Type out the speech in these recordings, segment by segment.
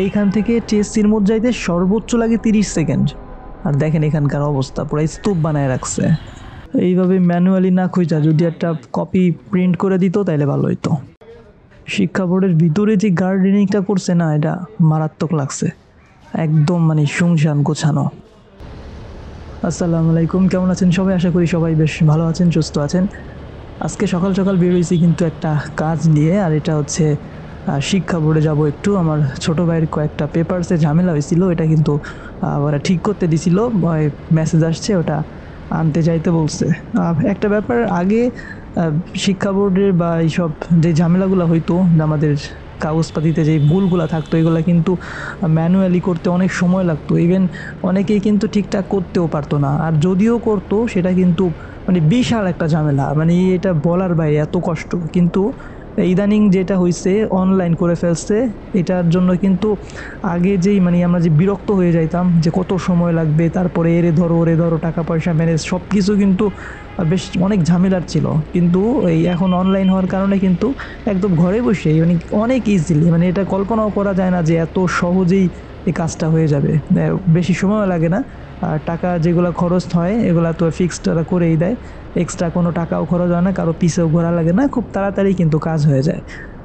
এইখান থেকে টিএসসির মোড় যাইতে সর্বোচ্চ লাগে 30 সেকেন্ড। আর দেখেন এখানকার অবস্থা, পুরো স্তূপ বানায় রাখছে। এইভাবে ম্যানুয়ালি না খুঁজা যদি একটা কপি প্রিন্ট করে দিত তাহলে ভালো হইতো। শিক্ষা বোর্ডের ভিতরে যে গার্ডেনিংটা করছে না, এটা মারাত্মক লাগছে, একদম মানে শুনশান গোছানো। আসসালামু আলাইকুম, কেমন আছেন সবাই? আশা করি সবাই বেশ ভালো আছেন, সুস্থ আছেন। আজকে সকাল সকাল বের হয়েছি কিন্তু একটা কাজ নিয়ে, আর এটা হচ্ছে শিক্ষা বোর্ডে যাব একটু। আমার ছোটো ভাইয়ের কয়েকটা পেপারসে ঝামেলা হয়েছিল, এটা কিন্তু ওরা ঠিক করতে দিছিল, মেসেজ আসছে, ওটা আনতে যাইতে বলছে। একটা ব্যাপার, আগে শিক্ষা বোর্ডের বা এইসব যে ঝামেলাগুলো হইতো, আমাদের কাগজপাতিতে যে ভুলগুলো থাকতো, এগুলো কিন্তু ম্যানুয়ালি করতে অনেক সময় লাগতো। ইভেন অনেকেই কিন্তু ঠিকঠাক করতেও পারতো না, আর যদিও করতো সেটা কিন্তু মানে বিশাল একটা ঝামেলা, মানে এটা বলার বাইরে এত কষ্ট। কিন্তু ইদানিং যেটা হয়েছে, অনলাইন করে ফেলছে, এটার জন্য কিন্তু আগে যেই মানে আমরা যে বিরক্ত হয়ে যাইতাম যে কত সময় লাগবে, তারপরে এরে ধরো ওরে ধরো, টাকা পয়সা ম্যানেজ, সব কিছু কিন্তু বেশ অনেক ঝামেলার ছিল। কিন্তু এই এখন অনলাইন হওয়ার কারণে কিন্তু একদম ঘরে বসেই মানে অনেক ইজিলি, মানে এটা কল্পনাও করা যায় না যে এত সহজেই এই কাজটা হয়ে যাবে। বেশি সময়ও লাগে না, আর টাকা যেগুলো খরচ হয় এগুলো তো ফিক্সড তারা করেই দেয়, এক্সট্রা কোনো টাকাও খরচ হয় না, কারো পিছেও ঘোরা লাগে না, খুব তাড়াতাড়ি কিন্তু কাজ হয়ে যায়।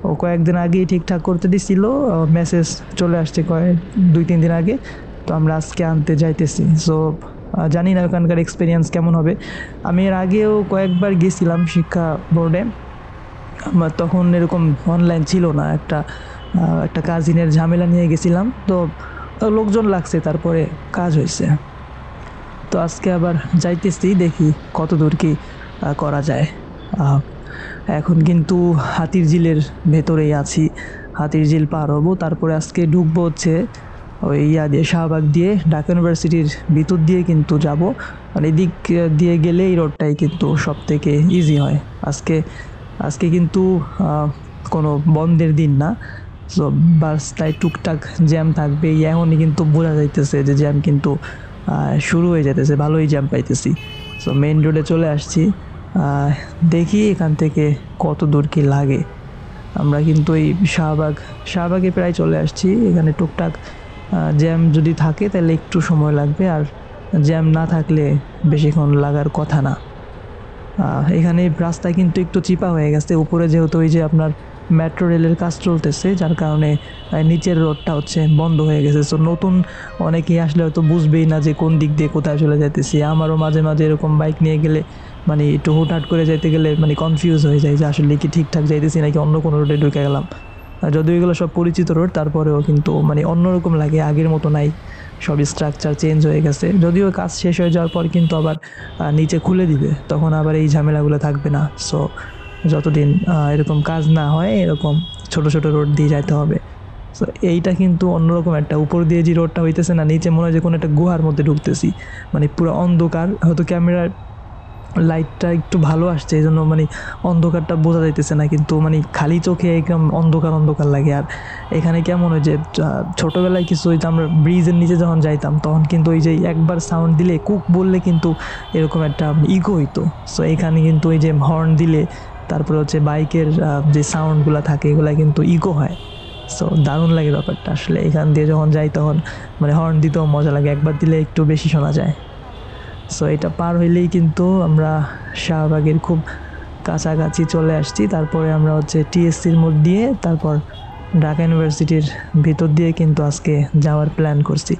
ও কয়েকদিন আগেই ঠিকঠাক করতে দিছিল, মেসেজ চলে আসছে 2-3 দিন আগে। তো আমরা আজকে আনতে যাইতেছি। সো জানি না ওখানকার এক্সপিরিয়েন্স কেমন হবে। আমি এর আগেও কয়েকবার গেছিলাম শিক্ষা বোর্ডে, আমার তখন এরকম অনলাইন ছিল না। একটা কাজিনের ঝামেলা নিয়ে গেছিলাম, তো লোকজন লাগছে, তারপরে কাজ হয়েছে। তো আজকে আবার যাইতেছি, দেখি কত দূর কি করা যায়। এখন কিন্তু হাতির ঝিলের ভেতরেই আছি, হাতির ঝিল পার হবো, তারপরে আজকে ঢুকবো হচ্ছে ওই দিয়ে শাহবাগ দিয়ে, ঢাকা ইউনিভার্সিটির ভিতর দিয়ে কিন্তু যাব। মানে এদিক দিয়ে গেলে এই রোডটাই কিন্তু সব থেকে ইজি হয়। আজকে আজকে কিন্তু কোনো বন্ধের দিন না, সো বাসটায় টুকটাক জ্যাম থাকবে। এখনই কিন্তু বোঝা যাইতেছে যে জ্যাম কিন্তু শুরু হয়ে যেতেছে, ভালোই জ্যাম পাইতেছি। সো মেইন রোডে চলে আসছি, দেখি এখান থেকে কত দূর কি লাগে। আমরা কিন্তু এই শাহবাগে প্রায় চলে আসছি। এখানে টুকটাক জ্যাম যদি থাকে তাহলে একটু সময় লাগবে, আর জ্যাম না থাকলে বেশিক্ষণ লাগার কথা না। এখানে রাস্তায় কিন্তু একটু চিপা হয়ে গেছে উপরে, যেহেতু ওই যে আপনার মেট্রো রেলের কাজ চলতেছে, যার কারণে নিচের রোডটা হচ্ছে বন্ধ হয়ে গেছে। সো নতুন অনেকেই আসলে হয়তো বুঝবেই না যে কোন দিক দিয়ে কোথায় চলে যাইতেছি। আমারও মাঝে মাঝে এরকম বাইক নিয়ে গেলে মানে একটু হুটহাট করে যাইতে গেলে মানে কনফিউজ হয়ে যায় যে আসলে কি ঠিকঠাক যাইতেছি নাকি অন্য কোনো রোডে ঢুকে গেলাম। যদিও এগুলো সব পরিচিত রোড, তারপরেও কিন্তু মানে অন্যরকম লাগে, আগের মতো নাই, সব স্ট্রাকচার চেঞ্জ হয়ে গেছে। যদিও কাজ শেষ হয়ে যাওয়ার পর কিন্তু আবার নিচে খুলে দিবে, তখন আবার এই ঝামেলাগুলো থাকবে না। সো যতদিন এরকম কাজ না হয়, এরকম ছোট ছোট রোড দিয়ে যাইতে হবে। সো এইটা কিন্তু অন্যরকম একটা, উপর দিয়ে যে রোডটা হইতেছে না, নিচে মনে হয় যে কোনো একটা গুহার মধ্যে ঢুকতেছি, মানে পুরো অন্ধকার। হয়তো ক্যামেরার লাইটটা একটু ভালো আসছে, এই জন্য মানে অন্ধকারটা বোঝা যাইতেছে না, কিন্তু মানে খালি চোখে একদম অন্ধকার অন্ধকার লাগে। আর এখানে কেমন হয় যে ছোটোবেলায় কিছু হইতো, আমরা ব্রিজের নিচে যখন যাইতাম তখন কিন্তু ওই যে একবার সাউন্ড দিলে, কুক বললে কিন্তু এরকম একটা ইগো হইতো। সো এখানে কিন্তু ওই যে হর্ন দিলে, তারপরে হচ্ছে বাইকের যে সাউন্ডগুলো থাকে, এগুলো কিন্তু ইগো হয়। সো দারুণ লাগে ব্যাপারটা আসলে। এখান দিয়ে যখন যাই তখন মানে হর্ন দিতেও মজা লাগে, একবার দিলে একটু বেশি শোনা যায়। সো এটা পার হইলেই কিন্তু আমরা শাহবাগের খুব কাছাকাছি চলে আসছি। তারপরে আমরা হচ্ছে টিএসসির মোড় দিয়ে, তারপর ঢাকা ইউনিভার্সিটির ভিতর দিয়ে কিন্তু আজকে যাওয়ার প্ল্যান করছি।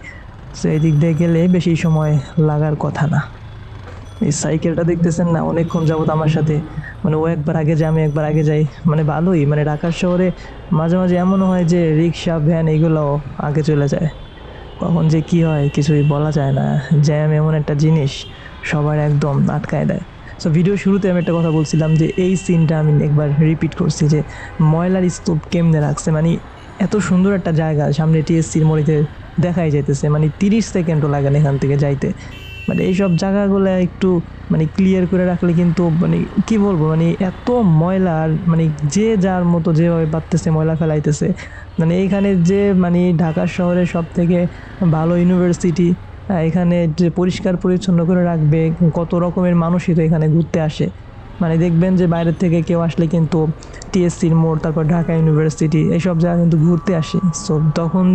সো এই দিক দিয়ে গেলে বেশি সময় লাগার কথা না। এই সাইকেলটা দেখতেছেন না, অনেকক্ষণ যাবত আমার সাথে, মানে ও একবার আগে যায় আমি একবার আগে যাই, মানে ভালোই। মানে ঢাকার শহরে মাঝে মাঝে এমনও হয় যে রিক্সা ভ্যান এগুলোও আগে চলে যায়, কখন যে কি হয় কিছুই বলা যায় না। জ্যাম এমন একটা জিনিস, সবার একদম আটকায় দেয়। সো ভিডিও শুরুতে আমি একটা কথা বলছিলাম যে এই সিনটা আমি একবার রিপিট করছি, যে ময়লার স্তূপ কেমনে রাখছে। মানে এত সুন্দর একটা জায়গা, সামনে টিএসসির মোড়িতে দেখাই যাইতেছে, মানে 30 সেকেন্ডও লাগে না এখান থেকে যাইতে। মানে এইসব জায়গাগুলো একটু মানে ক্লিয়ার করে রাখলে কিন্তু মানে কি বলবো, মানে এত ময়লা, আর মানে যে যার মতো যেভাবে পারতেছে ময়লা ফেলাইতেছে। মানে এইখানে যে মানে ঢাকা শহরের সব থেকে ভালো ইউনিভার্সিটি, এখানে যে পরিষ্কার পরিচ্ছন্ন করে রাখবে, কত রকমের মানুষই তো এখানে ঘুরতে আসে। মানে দেখবেন যে বাইরের থেকে কেউ আসলে কিন্তু টিএসসির মোড়, তারপর ঢাকা ইউনিভার্সিটি, এইসব জায়গা কিন্তু ঘুরতে আসে। সো তখন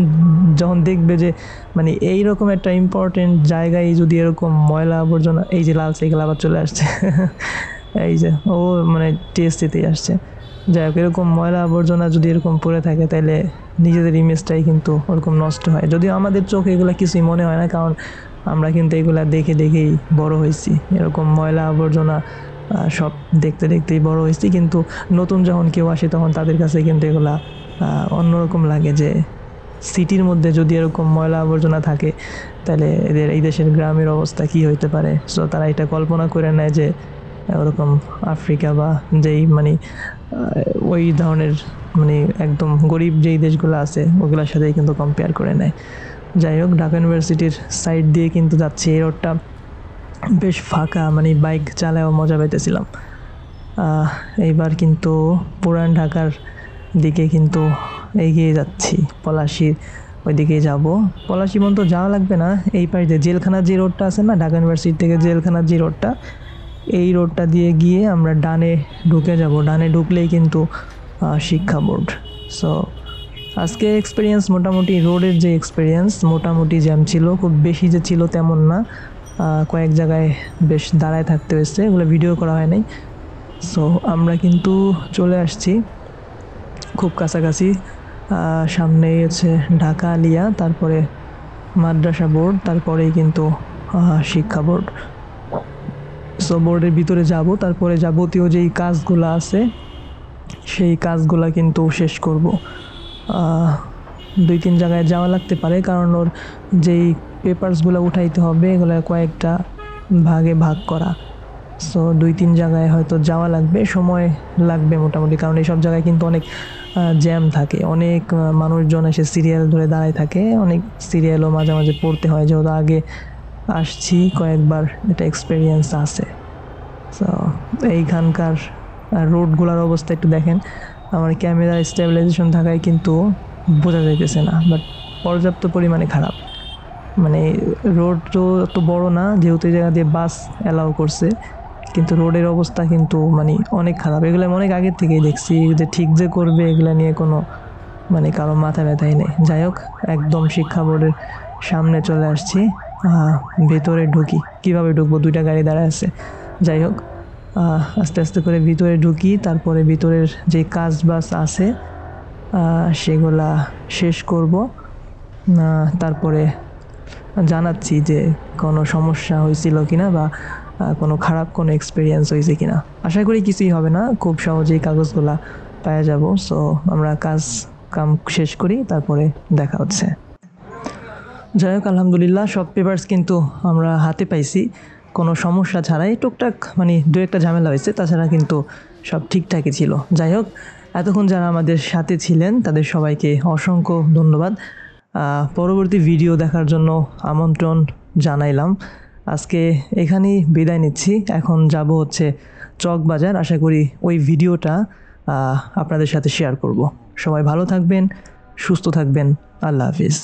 যখন দেখবে যে মানে এইরকম একটা ইম্পর্টেন্ট জায়গায় যদি এরকম ময়লা আবর্জনা, এই যে লাল সাইকেল আবার চলে আসছে এই যে ও মানে টিএসসিতেই আসছে, যাই হোক, এরকম ময়লা আবর্জনা যদি এরকম পড়ে থাকে তাহলে নিজেদের ইমেজটাই কিন্তু ওরকম নষ্ট হয়। যদিও আমাদের চোখে এগুলো কিছুই মনে হয় না, কারণ আমরা কিন্তু এগুলা দেখে দেখেই বড় হয়েছি, এরকম ময়লা আবর্জনা সব দেখতে দেখতেই বড় হয়েছি। কিন্তু নতুন যখন কেউ আসে তখন তাদের কাছে কিন্তু এগুলা অন্যরকম লাগে, যে সিটির মধ্যে যদি এরকম ময়লা আবর্জনা থাকে তাহলে এদের এই দেশের গ্রামের অবস্থা কি হইতে পারে। সো তারা এটা কল্পনা করে নেয় যে ওরকম আফ্রিকা বা যেই মানে ওই ধরনের মানে একদম গরিব যেই দেশগুলো আছে ওগুলোর সাথেই কিন্তু কম্পেয়ার করে নেয়। যাই হোক, ঢাকা ইউনিভার্সিটির সাইড দিয়ে কিন্তু যাচ্ছি, এই রোডটা বেশ ফাঁকা, মানে বাইক চালায়ও মজা পাইতেছিলাম। এইবার কিন্তু পুরান ঢাকার দিকে কিন্তু এগিয়ে যাচ্ছি, পলাশির ওই দিকেই যাব। পলাশি পর্যন্ত যাওয়া লাগবে না, এই পাশ দিয়ে জেলখানার যে রোডটা আছে না, ঢাকা ইউনিভার্সিটি থেকে জেলখানার যে রোডটা, এই রোডটা দিয়ে গিয়ে আমরা ডানে ঢুকে যাব। ডানে ঢুকলেই কিন্তু শিক্ষা বোর্ড। সো আজকে এক্সপিরিয়েন্স মোটামুটি, রোডের যে এক্সপিরিয়েন্স মোটামুটি জ্যাম ছিল, খুব বেশি যে ছিল তেমন না, কয়েক জায়গায় বেশ দাঁড়ায় থাকতে হয়েছে, এগুলো ভিডিও করা হয় নাই। সো আমরা কিন্তু চলে আসছি খুব কাছাকাছি, সামনেই হচ্ছে ঢাকা আলিয়া, তারপরে মাদ্রাসা বোর্ড, তারপরেই কিন্তু শিক্ষা বোর্ড। সো বোর্ডের ভিতরে যাব, তারপরে যাবতীয় যেই কাজগুলো আছে সেই কাজগুলো কিন্তু শেষ করব। 2-3 জায়গায় যাওয়া লাগতে পারে, কারণ ওর যেই পেপারসগুলো উঠাইতে হবে এগুলো কয়েকটা ভাগে ভাগ করা। সো 2-3 জায়গায় হয়তো যাওয়া লাগবে, সময় লাগবে মোটামুটি, কারণ এইসব জায়গায় কিন্তু অনেক জ্যাম থাকে, অনেক মানুষজন এসে সিরিয়াল ধরে দাঁড়ায় থাকে, অনেক সিরিয়ালও মাঝে মাঝে পড়তে হয়, যেহেতু আগে আসছি কয়েকবার, এটা এক্সপিরিয়েন্স আছে। সো এইখানকার রোডগুলোর অবস্থা একটু দেখেন, আমার ক্যামেরার স্টেবিলাইজেশন থাকায় কিন্তু বোঝা যাইতেছে না, বাট পর্যাপ্ত পরিমাণে খারাপ। মানে রোড তো এত বড় না, যেহেতু এই জায়গা দিয়ে বাস অ্যালাউ করছে, কিন্তু রোডের অবস্থা কিন্তু মানে অনেক খারাপ। এগুলো আমি অনেক আগের থেকেই দেখছি, যে ঠিক যে করবে এগুলো নিয়ে কোনো মানে কারো মাথা ব্যথাই নেই। যাই হোক, একদম শিক্ষা বোর্ডের সামনে চলে আসছি, ভেতরে ঢুকি, কিভাবে ঢুকবো, 2টা গাড়ি দাঁড়ায় আছে। যাই হোক, আস্তে আস্তে করে ভিতরে ঢুকি, তারপরে ভিতরের যে কাজ বাস আছে সেগুলা শেষ করব, তারপরে জানাচ্ছি যে কোনো সমস্যা হয়েছিল কিনা, বা কোনো খারাপ কোনো এক্সপিরিয়েন্স হয়েছে কিনা। আশা করি কিছুই হবে না, খুব সহজেই কাগজগুলা পেয়ে যাব। সো আমরা কাম শেষ করি, তারপরে দেখা হচ্ছে। যাই হোক, আলহামদুলিল্লাহ সব পেপারস কিন্তু আমরা হাতে পাইছি কোনো সমস্যা ছাড়াই, টুকটাক মানে 2-একটা ঝামেলা হয়েছে, তাছাড়া কিন্তু সব ঠিকঠাকই ছিল। যাই হোক, এতক্ষণ যারা আমাদের সাথে ছিলেন তাদের সবাইকে অসংখ্য ধন্যবাদ। পরবর্তী ভিডিও দেখার জন্য আমন্ত্রণ জানাইলাম। আজকে এখানেই বিদায় নিচ্ছি, এখন যাব হচ্ছে চকবাজার, আশা করি ওই ভিডিওটা আপনাদের সাথে শেয়ার করব। সবাই ভালো থাকবেন, সুস্থ থাকবেন, আল্লাহ হাফিজ।